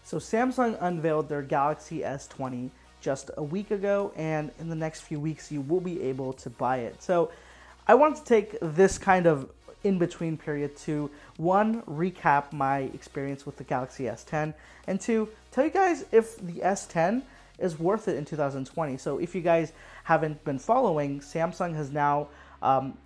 So Samsung unveiled their Galaxy S20 just a week ago, and in the next few weeks you will be able to buy it. So I wanted to take this kind of in-between period to, one, recap my experience with the Galaxy S10, and two, tell you guys if the S10 is worth it in 2020. So if you guys haven't been following, Samsung has now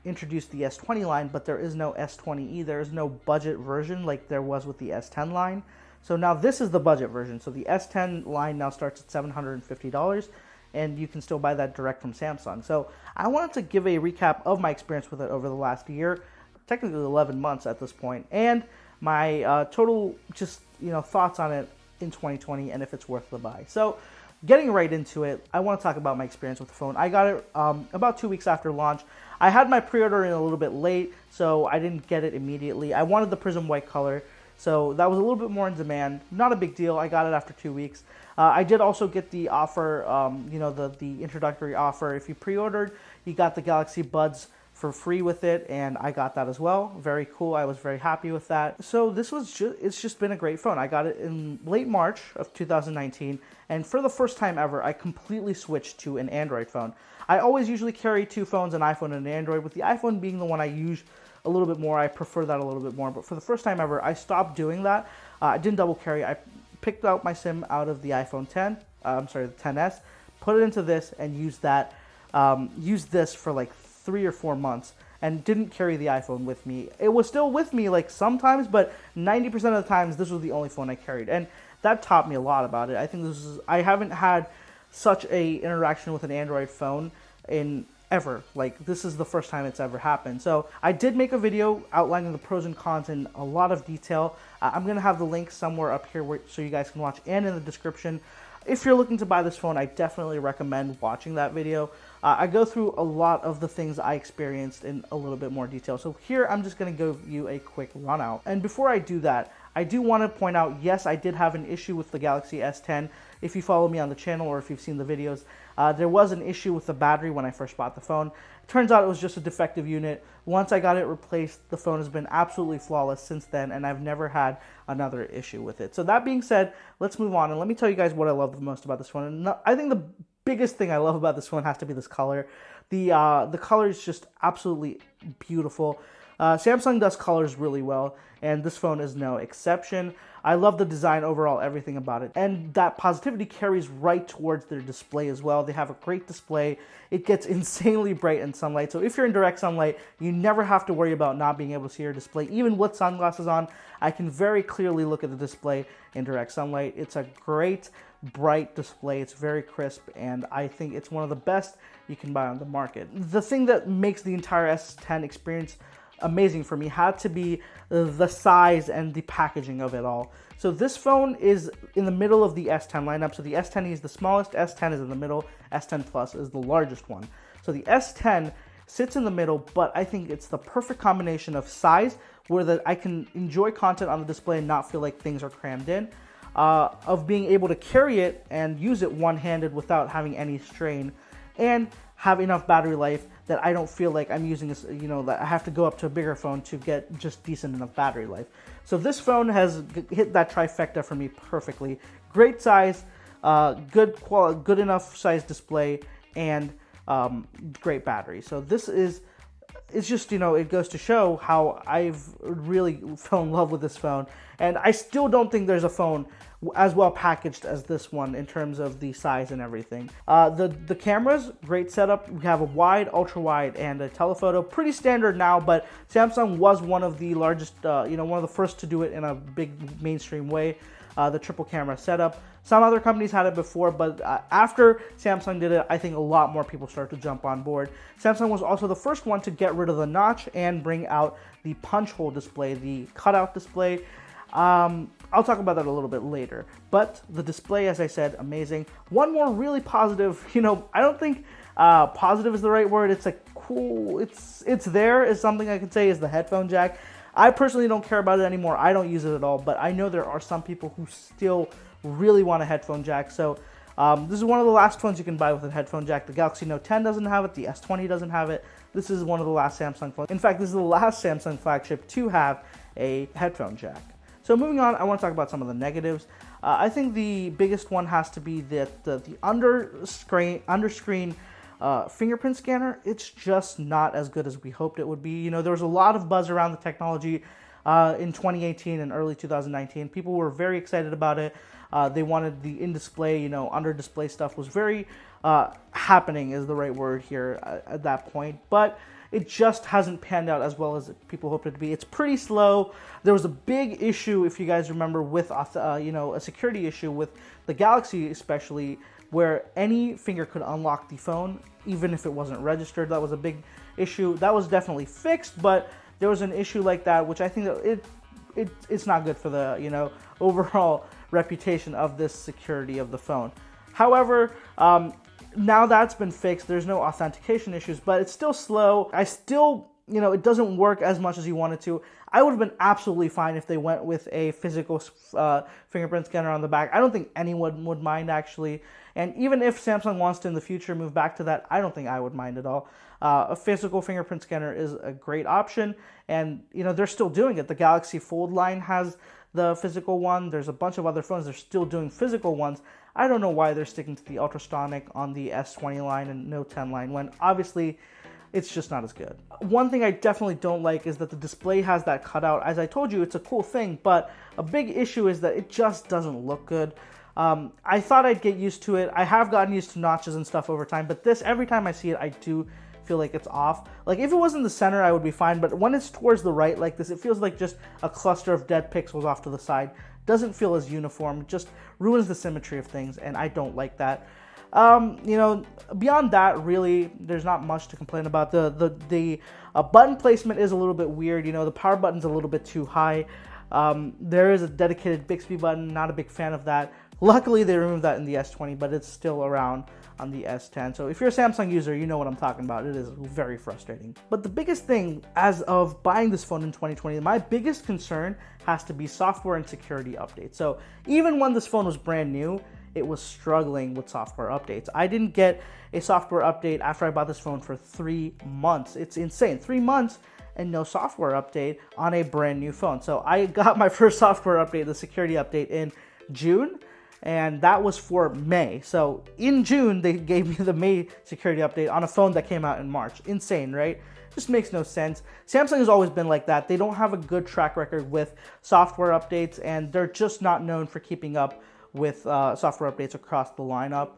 introduced the S20 line, but there is no S20e. There is no budget version like there was with the S10 line. So now this is the budget version. So the S10 line now starts at $750, and you can still buy that direct from Samsung. So I wanted to give a recap of my experience with it over the last year, technically 11 months at this point, and my total just thoughts on it in 2020 and if it's worth the buy. So getting right into it, I want to talk about my experience with the phone. I got it about 2 weeks after launch. I had my pre-order in a little bit late, so I didn't get it immediately. I wanted the Prism White color, so that was a little bit more in demand. Not a big deal. I got it after 2 weeks. I did also get the offer, the introductory offer. If you pre-ordered, you got the Galaxy Buds for free with it, and I got that as well. Very cool. I was very happy with that. So it's just been a great phone. I got it in late March of 2019, and for the first time ever, I completely switched to an Android phone. I always usually carry two phones, an iPhone and an Android, with the iPhone being the one I use a little bit more. I prefer that a little bit more, but for the first time ever, I stopped doing that. I didn't double carry. I picked out my SIM out of the iPhone 10, the 10s, put it into this, and used this for like 3 or 4 months, and didn't carry the iPhone with me. It was still with me like sometimes, but 90% of the times this was the only phone I carried, and that taught me a lot about it. I think I haven't had such a interaction with an Android phone in ever. Like, this is the first time it's ever happened. So I did make a video outlining the pros and cons in a lot of detail. I'm gonna have the link somewhere up here so you guys can watch, and in the description. If you're looking to buy this phone, I definitely recommend watching that video. I go through a lot of the things I experienced in a little bit more detail. So here, I'm just going to give you a quick run out. And before I do that, I do want to point out, yes, I did have an issue with the Galaxy S10. If you follow me on the channel or if you've seen the videos, there was an issue with the battery when I first bought the phone. Turns out it was just a defective unit. Once I got it replaced, the phone has been absolutely flawless since then, and I've never had another issue with it. So that being said, let's move on, and let me tell you guys what I love the most about this phone. And I think the biggest thing I love about this phone has to be this color. The color is just absolutely beautiful. Samsung does colors really well, and this phone is no exception. I love the design overall, everything about it. And that positivity carries right towards their display as well. They have a great display. It gets insanely bright in sunlight. So if you're in direct sunlight, you never have to worry about not being able to see your display. Even with sunglasses on, I can very clearly look at the display in direct sunlight. It's a great, bright display. It's very crisp, and I think it's one of the best you can buy on the market. The thing that makes the entire S10 experience amazing for me had to be the size and the packaging of it all. So this phone is in the middle of the S10 lineup. So the S10 is the smallest, S10 is in the middle, S10 Plus is the largest one. So the S10 sits in the middle, but I think it's the perfect combination of size where I can enjoy content on the display and not feel like things are crammed in, of being able to carry it and use it one-handed without having any strain, and have enough battery life that I don't feel like I'm using this, that I have to go up to a bigger phone to get just decent enough battery life. So this phone has hit that trifecta for me perfectly. Great size, good enough size display, and great battery. So it's just, it goes to show how I've really fell in love with this phone. And I still don't think there's a phone as well packaged as this one in terms of the size and everything. The cameras, great setup. We have a wide, ultra wide, and a telephoto. Pretty standard now, but Samsung was one of the largest, one of the first to do it in a big mainstream way. The triple camera setup. Some other companies had it before, but after Samsung did it, I think a lot more people started to jump on board. Samsung was also the first one to get rid of the notch and bring out the punch hole display, the cutout display. I'll talk about that a little bit later, but the display, as I said, amazing. One more really positive, I don't think positive is the right word. It's a cool, it's there is something I can say, is the headphone jack. I personally don't care about it anymore. I don't use it at all, but I know there are some people who still really want a headphone jack. So this is one of the last phones you can buy with a headphone jack. The Galaxy Note 10 doesn't have it. The S20 doesn't have it. This is one of the last Samsung phones. In fact, this is the last Samsung flagship to have a headphone jack. So moving on, I want to talk about some of the negatives. I think the biggest one has to be that the under-screen fingerprint scanner. It's just not as good as we hoped it would be. You know, there was a lot of buzz around the technology in 2018 and early 2019. People were very excited about it. They wanted the in-display, you know, under-display stuff was very happening is the right word here at that point. But it just hasn't panned out as well as people hoped it to be. It's pretty slow. There was a big issue, if you guys remember, with you know, a security issue with the Galaxy especially, where any finger could unlock the phone, even if it wasn't registered. That was a big issue. That was definitely fixed, but there was an issue like that, which I think that it's not good for the, you know, overall reputation of this security of the phone. However, now that's been fixed, there's no authentication issues, but it's still slow. I still, you know, it doesn't work as much as you want it to. I would have been absolutely fine if they went with a physical fingerprint scanner on the back. I don't think anyone would mind, actually. And even if Samsung wants to in the future move back to that, I don't think I would mind at all. A physical fingerprint scanner is a great option, and you know, they're still doing it. The Galaxy Fold line has the physical one. There's a bunch of other phones that are still doing physical ones. I don't know why they're sticking to the ultrasonic on the S20 line and Note 10 line when obviously it's just not as good. One thing I definitely don't like is that the display has that cutout. As I told you, it's a cool thing, but a big issue is that it just doesn't look good. I thought I'd get used to it. I have gotten used to notches and stuff over time, but this, every time I see it, I do feel like it's off. Like if it was in the center, I would be fine, but when it's towards the right like this, it feels like just a cluster of dead pixels off to the side. Doesn't feel as uniform, just ruins the symmetry of things, and I don't like that. You know, beyond that, really, there's not much to complain about. The button placement is a little bit weird. You know, the power button's a little bit too high. There is a dedicated Bixby button, not a big fan of that. Luckily, they removed that in the S20, but it's still around on the S10. So if you're a Samsung user, you know what I'm talking about. It is very frustrating. But the biggest thing as of buying this phone in 2020, my biggest concern has to be software and security updates. So even when this phone was brand new, it was struggling with software updates. I didn't get a software update after I bought this phone for 3 months. It's insane. 3 months and no software update on a brand new phone. So I got my first software update, the security update, in June, and that was for May. So in June, they gave me the May security update on a phone that came out in March. Insane, right? Just makes no sense. Samsung has always been like that. They don't have a good track record with software updates, and they're just not known for keeping up with software updates across the lineup.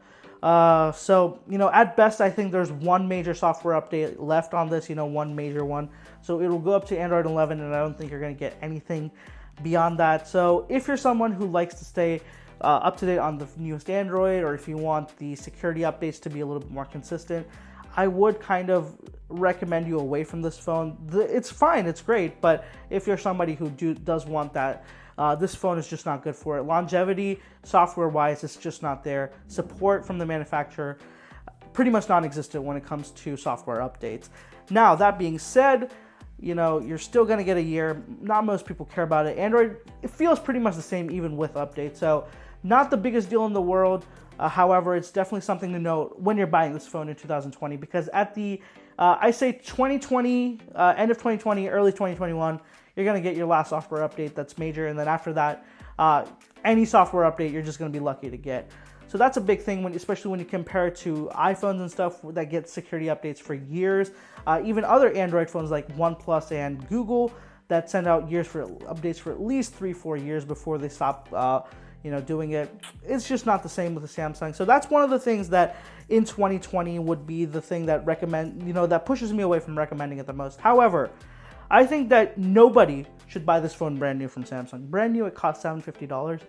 So, you know, at best, I think there's one major software update left on this, you know, one major one. So it'll go up to Android 11, and I don't think you're going to get anything beyond that. So if you're someone who likes to stay up to date on the newest Android, or if you want the security updates to be a little bit more consistent, I would kind of recommend you away from this phone. It's fine, it's great, but if you're somebody who does want that, this phone is just not good for it. Longevity, software-wise, it's just not there. Support from the manufacturer, pretty much non-existent when it comes to software updates. Now, that being said, you know, you're still going to get a year. Not most people care about it. Android, it feels pretty much the same even with updates. So not the biggest deal in the world. However, it's definitely something to note when you're buying this phone in 2020, because at the, I say 2020, end of 2020, early 2021, you're going to get your last software update that's major. And then after that, any software update, you're just going to be lucky to get. So that's a big thing, especially when you compare it to iPhones and stuff that get security updates for years. Even other Android phones like OnePlus and Google that send out updates for at least 3-4 years before they stop doing it. It's just not the same with the Samsung. So that's one of the things that in 2020 would be the thing that that pushes me away from recommending it the most. However, I think that nobody should buy this phone brand new from Samsung. Brand new, it costs $750.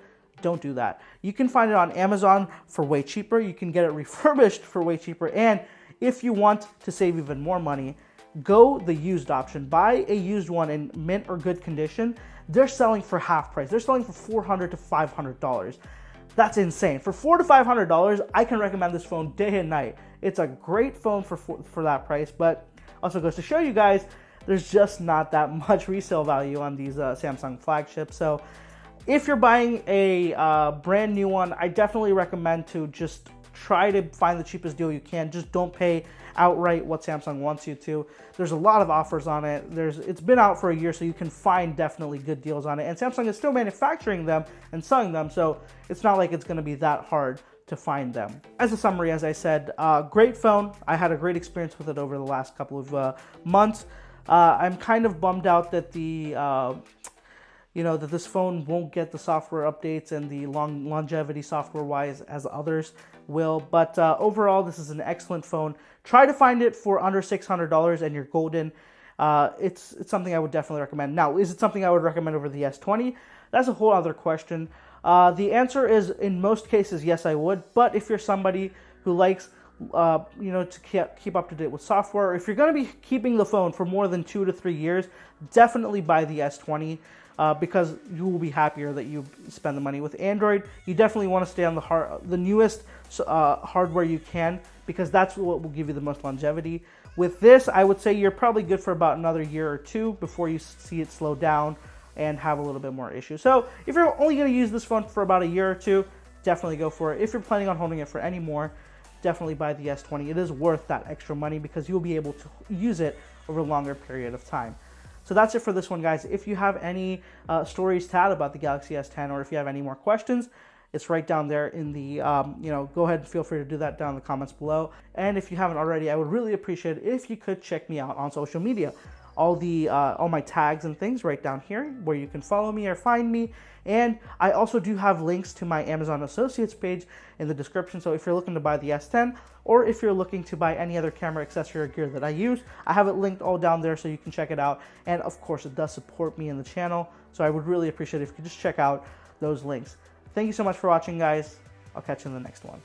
Don't do that. You can find it on Amazon for way cheaper. You can get it refurbished for way cheaper. And if you want to save even more money, go the used option. Buy a used one in mint or good condition. They're selling for half price. They're selling for $400 to $500. That's insane. For $400 to $500, I can recommend this phone day and night. It's a great phone for that price, but also goes to show you guys there's just not that much resale value on these Samsung flagships. So if you're buying a brand new one, I definitely recommend to just try to find the cheapest deal you can. Just don't pay outright what Samsung wants you to. There's a lot of offers on it. It's been out for a year, so you can find definitely good deals on it. And Samsung is still manufacturing them and selling them, so it's not like it's going to be that hard to find them. As a summary, as I said, great phone. I had a great experience with it over the last couple of months. I'm kind of bummed out that that this phone won't get the software updates and the longevity software-wise as others will. But overall, this is an excellent phone. Try to find it for under $600 and you're golden. It's something I would definitely recommend. Now, is it something I would recommend over the S20? That's a whole other question. The answer is, in most cases, yes, I would. But if you're somebody who likes to keep up to date with software, if you're going to be keeping the phone for more than 2 to 3 years, definitely buy the S20 because you will be happier that you spend the money. With Android, you definitely want to stay on the newest hardware you can, because that's what will give you the most longevity. With this, I would say you're probably good for about another year or two before you see it slow down and have a little bit more issues. So if you're only going to use this phone for about a year or two, definitely go for it. If you're planning on holding it for any more, definitely buy the S20. It is worth that extra money because you'll be able to use it over a longer period of time. So that's it for this one, guys. If you have any stories to add about the Galaxy S10, or if you have any more questions, it's right down there in the, go ahead and feel free to do that down in the comments below. And if you haven't already, I would really appreciate it if you could check me out on social media. All my tags and things right down here where you can follow me or find me. And I also do have links to my Amazon Associates page in the description. So if you're looking to buy the S10, or if you're looking to buy any other camera accessory or gear that I use, I have it linked all down there so you can check it out. And of course, it does support me in the channel. So I would really appreciate it if you could just check out those links. Thank you so much for watching, guys. I'll catch you in the next one.